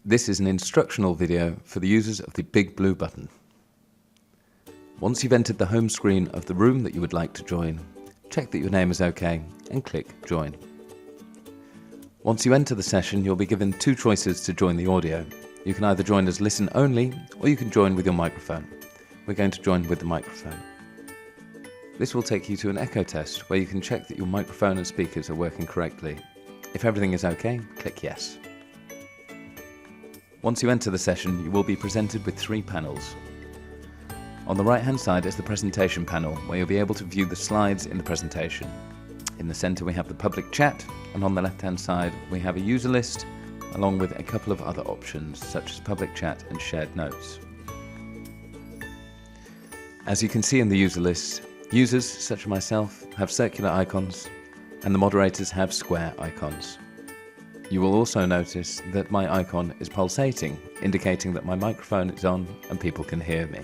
This is an instructional video for the users of the big blue button. Once you've entered the home screen of the room that you would like to join, check that your name is OK and click Join. Once you enter the session, you'll be given two choices to join the audio. You can either join as listen only, or you can join with your microphone. We're going to join with the microphone. This will take you to an echo test where you can check that your microphone and speakers are working correctly. If everything is OK, click Yes. Once you enter the session, you will be presented with three panels. On the right-hand side is the presentation panel, where you'll be able to view the slides in the presentation. In the center we have the public chat, and on the left-hand side we have a user list, along with a couple of other options, such as public chat and shared notes. As you can see in the user list, users, such as myself, have circular icons, and the moderators have square icons. You will also notice that my icon is pulsating, indicating that my microphone is on and people can hear me.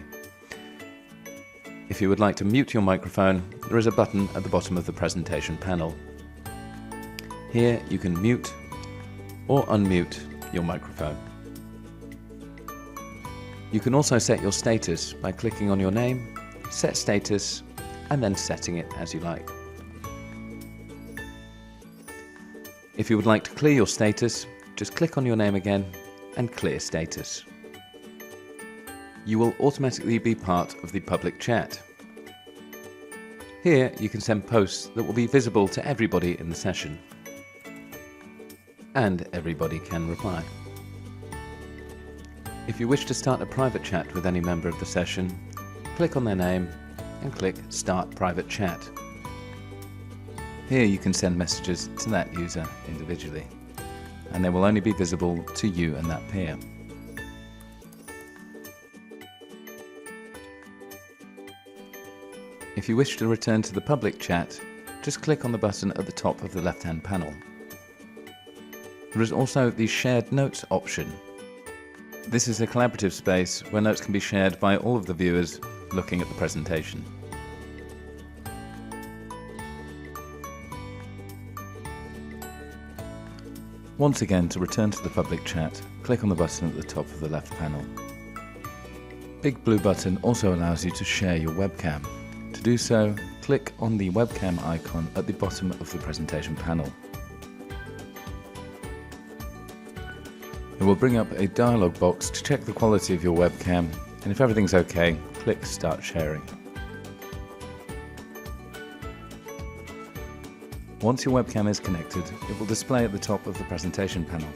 If you would like to mute your microphone, there is a button at the bottom of the presentation panel. Here you can mute or unmute your microphone. You can also set your status by clicking on your name, set status, and then setting it as you like. If you would like to clear your status, just click on your name again and clear status. You will automatically be part of the public chat. Here you can send posts that will be visible to everybody in the session, and everybody can reply. If you wish to start a private chat with any member of the session, click on their name and click Start Private Chat. Here you can send messages to that user individually, and they will only be visible to you and that peer. If you wish to return to the public chat, just click on the button at the top of the left-hand panel. There is also the Shared Notes option. This is a collaborative space where notes can be shared by all of the viewers looking at the presentation. Once again, to return to the public chat, click on the button at the top of the left panel. Big blue button also allows you to share your webcam. To do so, click on the webcam icon at the bottom of the presentation panel. It will bring up a dialog box to check the quality of your webcam, and if everything's OK, click Start Sharing. Once your webcam is connected, it will display at the top of the presentation panel.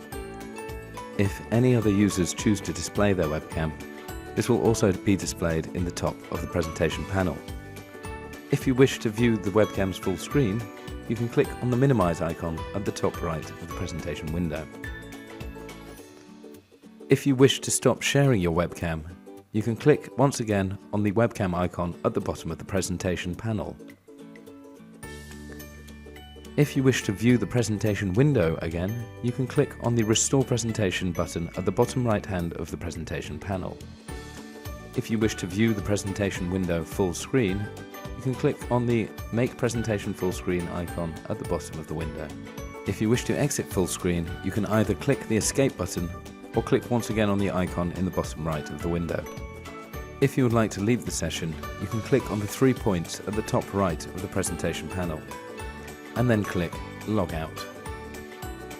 If any other users choose to display their webcam, this will also be displayed in the top of the presentation panel. If you wish to view the webcam's full screen, you can click on the minimize icon at the top right of the presentation window. If you wish to stop sharing your webcam, you can click once again on the webcam icon at the bottom of the presentation panel. If you wish to view the presentation window again, you can click on the Restore Presentation button at the bottom right hand of the presentation panel. If you wish to view the presentation window full screen, you can click on the Make Presentation Full Screen icon at the bottom of the window. If you wish to exit full screen, you can either click the Escape button or click once again on the icon in the bottom right of the window. If you would like to leave the session, you can click on the 3 points at the top right of the presentation panel, and then click Log Out.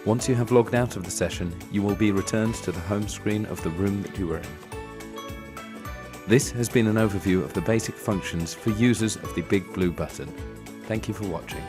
Once you have logged out of the session, you will be returned to the home screen of the room that you were in. This has been an overview of the basic functions for users of the big blue button. Thank you for watching.